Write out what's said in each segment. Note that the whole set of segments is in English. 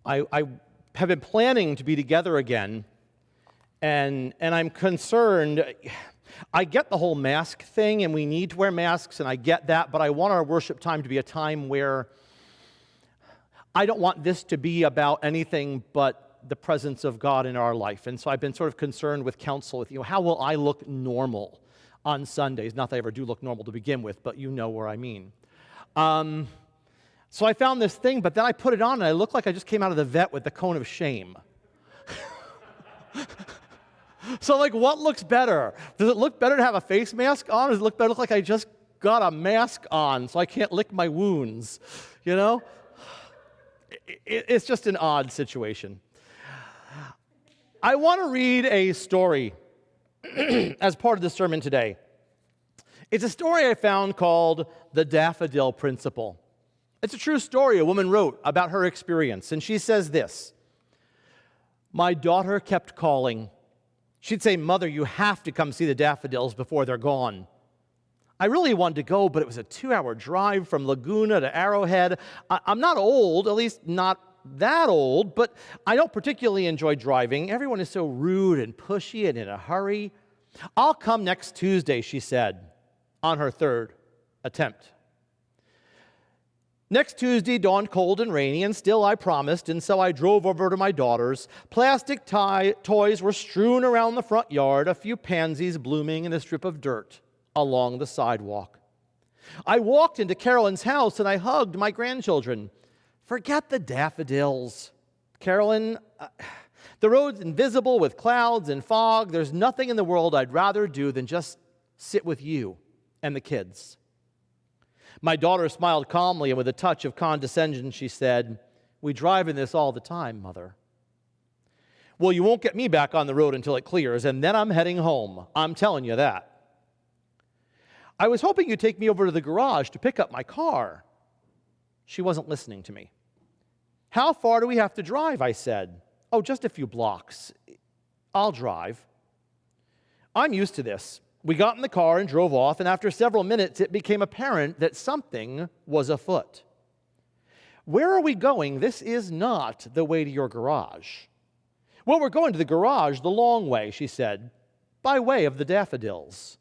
I have been planning to be together again, and I'm concerned. I get the whole mask thing, and we need to wear masks, and I get that, but I want our worship time to be a time where I don't want this to be about anything but the presence of God in our life. And so I've been sort of concerned with counsel with, how will I look normal on Sundays? Not that I ever do look normal to begin with, but you know where I mean. So I found this thing, but then I put it on, and I look like I just came out of the vet with the cone of shame. So, what looks better? Does it look better to have a face mask on, or does it look better like I just got a mask on so I can't lick my wounds? It's just an odd situation. I want to read a story as part of the sermon today. It's a story I found called The Daffodil Principle. It's a true story a woman wrote about her experience, and she says this: "My daughter kept calling. She'd say, 'Mother, you have to come see the daffodils before they're gone.' I really wanted to go, but it was a 2-hour drive from Laguna to Arrowhead. I'm not old, at least not that old, but I don't particularly enjoy driving. Everyone is so rude and pushy and in a hurry. I'll come next Tuesday," she said, on her third attempt. Next Tuesday dawned cold and rainy, and still I promised, and so I drove over to my daughter's. Plastic toys were strewn around the front yard, a few pansies blooming in a strip of dirt along the sidewalk. I walked into Carolyn's house, and I hugged my grandchildren. "Forget the daffodils, Carolyn. The road's invisible with clouds and fog. There's nothing in the world I'd rather do than just sit with you and the kids." My daughter smiled calmly, and with a touch of condescension, she said, "We drive in this all the time, Mother." "Well, you won't get me back on the road until it clears, and then I'm heading home. I'm telling you that." "I was hoping you'd take me over to the garage to pick up my car." She wasn't listening to me. "How far do we have to drive?" I said. "Oh, just a few blocks. I'll drive." I'm used to this. We got in the car and drove off, and after several minutes, it became apparent that something was afoot. "Where are we going? This is not the way to your garage." "Well, we're going to the garage the long way," she said, "by way of the daffodils."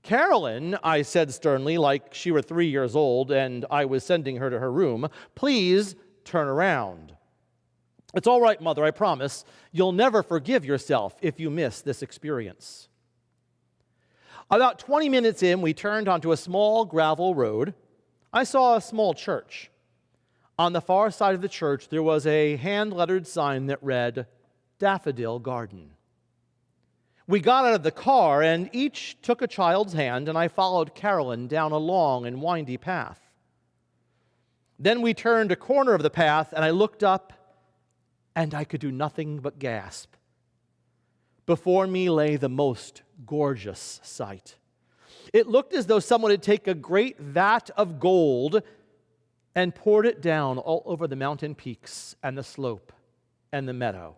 "Carolyn," I said sternly, like she were 3 years old and I was sending her to her room, "please turn around." "It's all right, Mother, I promise. You'll never forgive yourself if you miss this experience." About 20 minutes in, we turned onto a small gravel road. I saw a small church. On the far side of the church, there was a hand-lettered sign that read, "Daffodil Garden." We got out of the car, and each took a child's hand, and I followed Carolyn down a long and windy path. Then we turned a corner of the path, and I looked up, and I could do nothing but gasp. Before me lay the most gorgeous sight. It looked as though someone had taken a great vat of gold and poured it down all over the mountain peaks and the slope and the meadow.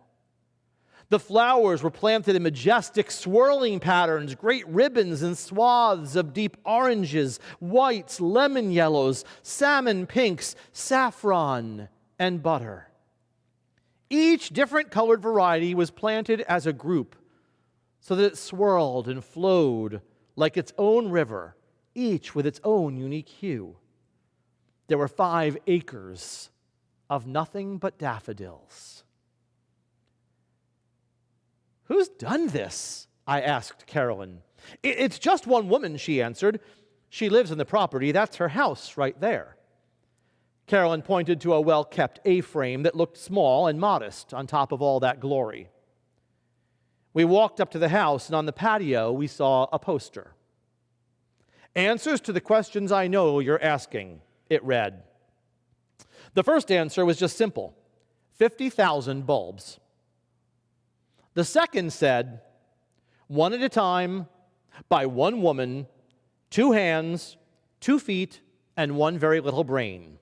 The flowers were planted in majestic swirling patterns, great ribbons and swaths of deep oranges, whites, lemon yellows, salmon pinks, saffron, and butter. Each different colored variety was planted as a group so that it swirled and flowed like its own river, each with its own unique hue. There were 5 acres of nothing but daffodils. "Who's done this?" I asked Carolyn. "It's just one woman," she answered. "She lives in the property. That's her house right there." Carolyn pointed to a well-kept A-frame that looked small and modest on top of all that glory. We walked up to the house, and on the patio, we saw a poster. "Answers to the questions I know you're asking," it read. The first answer was just simple: 50,000 bulbs. The second said, "One at a time, by one woman, 2 hands, 2 feet, and 1 very little brain."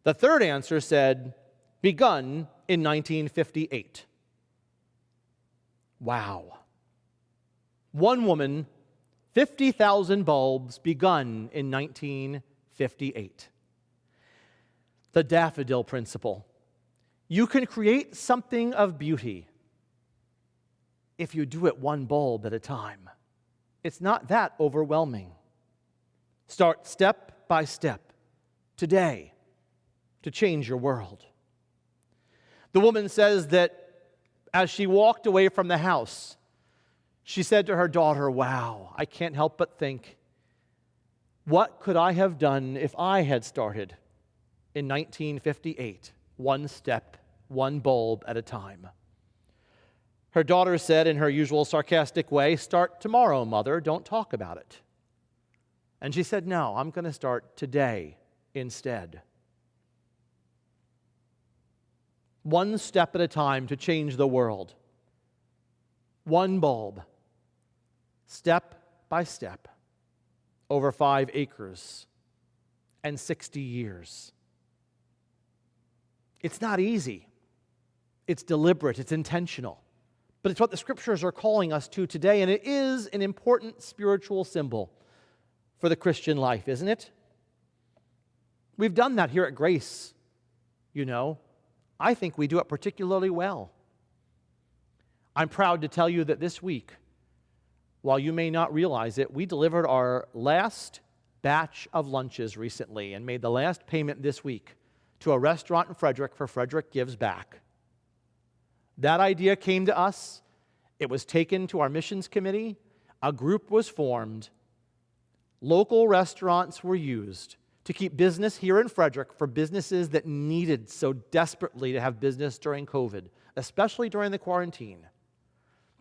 The third answer said, "Begun in 1958. Wow. 1 woman, 50,000 bulbs, begun in 1958. The daffodil principle. You can create something of beauty if you do it one bulb at a time. It's not that overwhelming. Start step by step today to change your world. The woman says that as she walked away from the house, she said to her daughter, "Wow, I can't help but think, what could I have done if I had started in 1958, one step, one bulb at a time?" Her daughter said in her usual sarcastic way, "Start tomorrow, Mother, don't talk about it." And she said, "No, I'm going to start today instead." One step at a time to change the world. One bulb, step by step, over 5 acres and 60 years. It's not easy. It's deliberate. It's intentional. But it's what the Scriptures are calling us to today, and it is an important spiritual symbol for the Christian life, isn't it? We've done that here at Grace, you know. I think we do it particularly well. I'm proud to tell you that this week, while you may not realize it, we delivered our last batch of lunches recently and made the last payment this week to a restaurant in Frederick for Frederick Gives Back. That idea came to us. It was taken to our missions committee. A group was formed. Local restaurants were used to keep business here in Frederick for businesses that needed so desperately to have business during COVID, especially during the quarantine.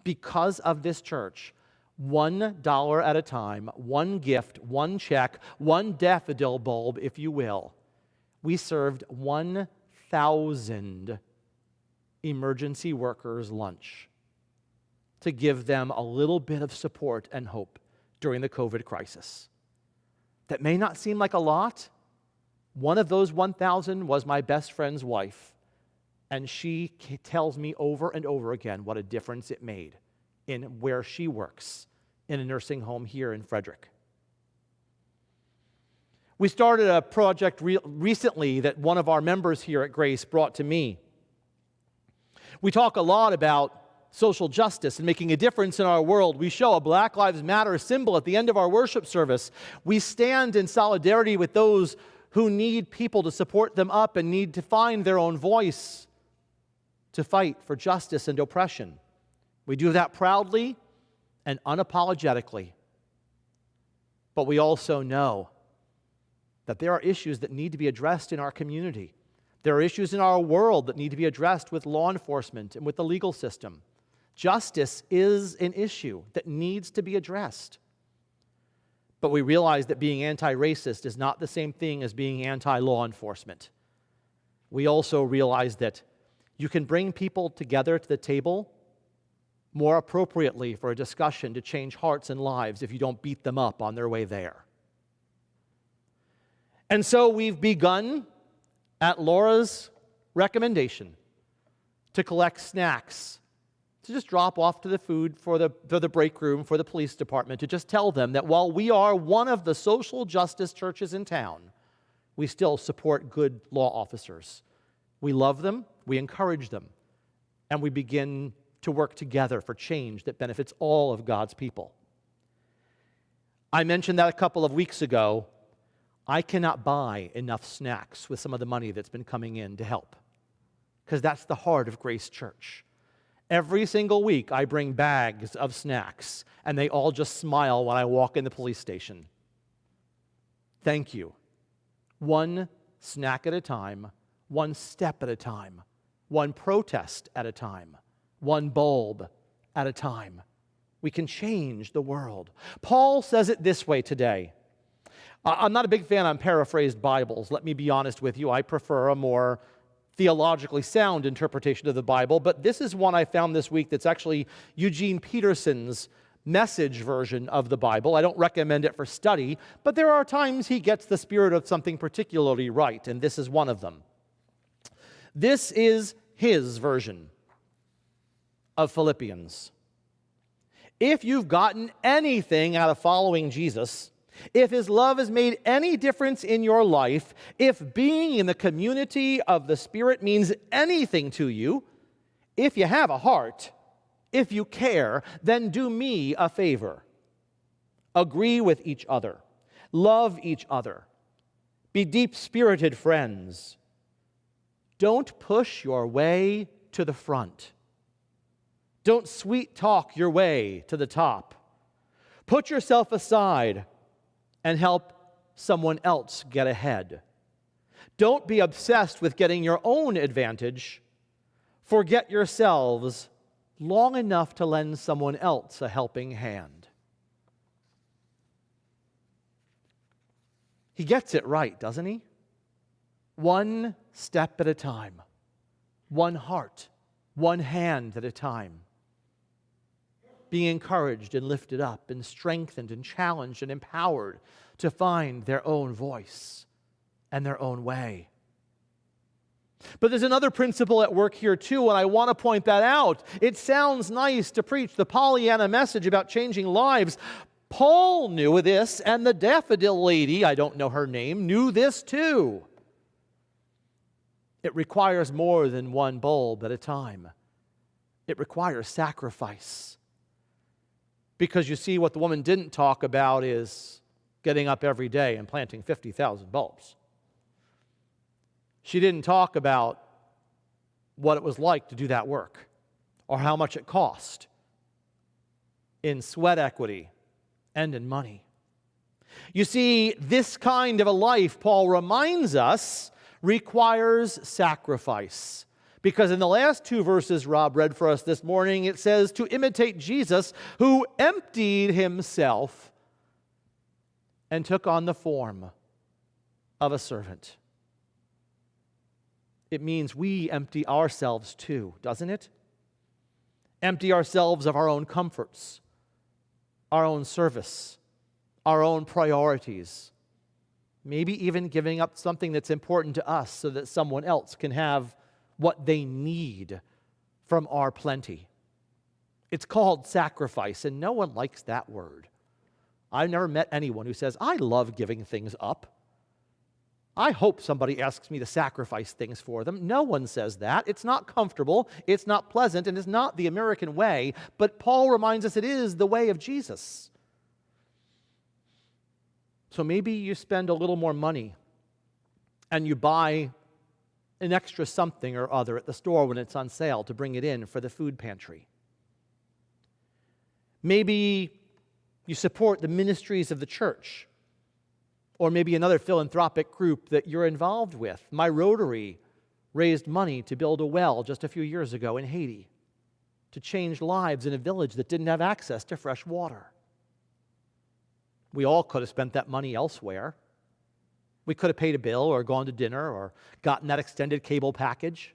Because of this church, $1 at a time, one gift, one check, one daffodil bulb, if you will, we served 1,000 emergency workers lunch to give them a little bit of support and hope during the COVID crisis. That may not seem like a lot. One of those 1,000 was my best friend's wife, and she tells me over and over again what a difference it made in where she works in a nursing home here in Frederick. We started a project recently that one of our members here at Grace brought to me. We talk a lot about social justice and making a difference in our world. We show a Black Lives Matter symbol at the end of our worship service. We stand in solidarity with those who need people to support them up and need to find their own voice to fight for justice and oppression. We do that proudly and unapologetically. But we also know that there are issues that need to be addressed in our community. There are issues in our world that need to be addressed with law enforcement and with the legal system. Justice is an issue that needs to be addressed. But we realize that being anti-racist is not the same thing as being anti-law enforcement. We also realize that you can bring people together to the table more appropriately for a discussion to change hearts and lives if you don't beat them up on their way there. And so we've begun, at Laura's recommendation, to collect snacks, to just drop off to the food for the break room for the police department, to just tell them that while we are one of the social justice churches in town, we still support good law officers. We love them, we encourage them, and we begin to work together for change that benefits all of God's people. I mentioned that a couple of weeks ago. I cannot buy enough snacks with some of the money that's been coming in to help, because that's the heart of Grace Church. Every single week, I bring bags of snacks, and they all just smile when I walk in the police station. Thank you. One snack at a time, one step at a time, one protest at a time, one bulb at a time. We can change the world. Paul says it this way today. I'm not a big fan of paraphrased Bibles. Let me be honest with you. I prefer a more theologically sound interpretation of the Bible, but this is one I found this week that's actually Eugene Peterson's Message version of the Bible. I don't recommend it for study, but there are times he gets the spirit of something particularly right, and this is one of them. This is his version of Philippians. If you've gotten anything out of following Jesus, If his love has made any difference in your life, if being in the community of the Spirit means anything to you, if you have a heart, if you care, then do me a favor. Agree with each other. Love each other. Be deep-spirited friends. Don't push your way to the front. Don't sweet-talk your way to the top. Put yourself aside and help someone else get ahead. Don't be obsessed with getting your own advantage. Forget yourselves long enough to lend someone else a helping hand. He gets it right, doesn't he? One step at a time, one heart, one hand at a time. Being encouraged and lifted up and strengthened and challenged and empowered to find their own voice and their own way. But there's another principle at work here too, and I want to point that out. It sounds nice to preach the Pollyanna message about changing lives. Paul knew this, and the daffodil lady, I don't know her name, knew this too. It requires more than one bulb at a time. It requires sacrifice. Because you see, what the woman didn't talk about is getting up every day and planting 50,000 bulbs. She didn't talk about what it was like to do that work or how much it cost in sweat equity and in money. You see, this kind of a life, Paul reminds us, requires sacrifice. Because in the last two verses Rob read for us this morning, it says to imitate Jesus, who emptied himself and took on the form of a servant. It means we empty ourselves too, doesn't it? Empty ourselves of our own comforts, our own service, our own priorities, maybe even giving up something that's important to us so that someone else can have what they need from our plenty. It's called sacrifice, and no one likes that word. I've never met anyone who says, I love giving things up. I hope somebody asks me to sacrifice things for them. No one says that. It's not comfortable, it's not pleasant, and it's not the American way, but Paul reminds us it is the way of Jesus. So maybe you spend a little more money and you buy an extra something or other at the store when it's on sale to bring it in for the food pantry. Maybe you support the ministries of the church, or maybe another philanthropic group that you're involved with. My Rotary raised money to build a well just a few years ago in Haiti to change lives in a village that didn't have access to fresh water. We all could have spent that money elsewhere. We could have paid a bill or gone to dinner or gotten that extended cable package.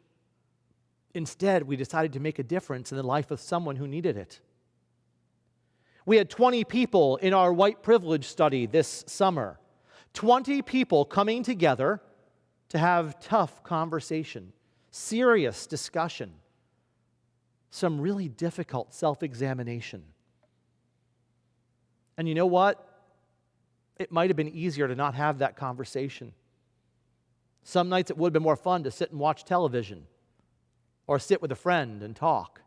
Instead, we decided to make a difference in the life of someone who needed it. We had 20 people in our white privilege study this summer. 20 people coming together to have tough conversation, serious discussion, some really difficult self-examination. And you know what? It might have been easier to not have that conversation. Some nights it would have been more fun to sit and watch television or sit with a friend and talk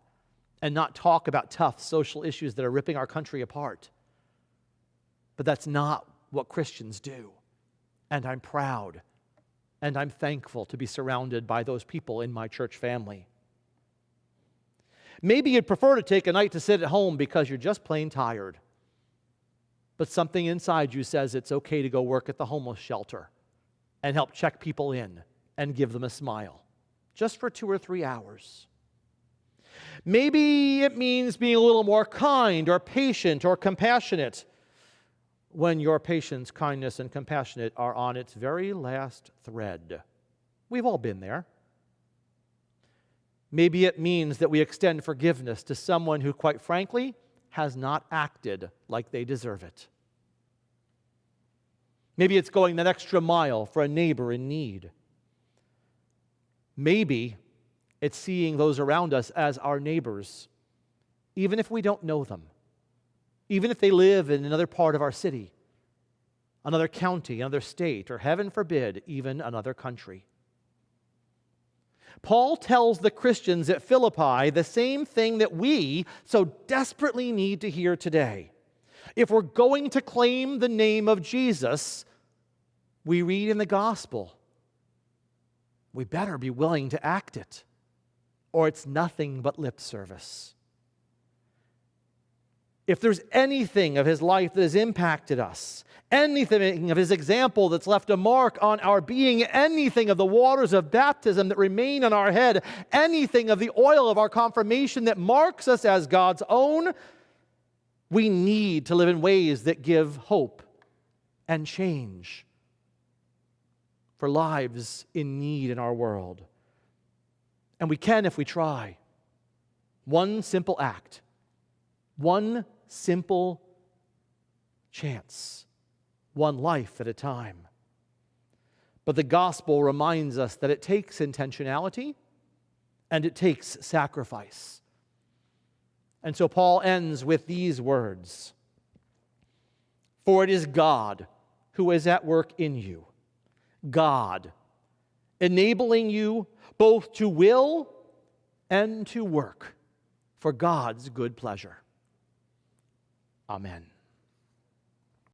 and not talk about tough social issues that are ripping our country apart. But that's not what Christians do. And I'm proud and I'm thankful to be surrounded by those people in my church family. Maybe you'd prefer to take a night to sit at home because you're just plain tired. But something inside you says it's okay to go work at the homeless shelter and help check people in and give them a smile, just for 2 or 3 hours. Maybe it means being a little more kind or patient or compassionate when your patience, kindness, and compassionate are on its very last thread. We've all been there. Maybe it means that we extend forgiveness to someone who, quite frankly, has not acted like they deserve it. Maybe it's going that extra mile for a neighbor in need. Maybe it's seeing those around us as our neighbors, even if we don't know them, even if they live in another part of our city, another county, another state, or heaven forbid, even another country. Paul tells the Christians at Philippi the same thing that we so desperately need to hear today. If we're going to claim the name of Jesus, we read in the gospel, we better be willing to act it, or it's nothing but lip service. If there's anything of his life that has impacted us, anything of his example that's left a mark on our being, anything of the waters of baptism that remain on our head, anything of the oil of our confirmation that marks us as God's own, we need to live in ways that give hope and change for lives in need in our world. And we can if we try. One simple act, one simple chance, one life at a time. But the gospel reminds us that it takes intentionality and it takes sacrifice. And so Paul ends with these words: "For it is God who is at work in you, God, enabling you both to will and to work for God's good pleasure." Amen.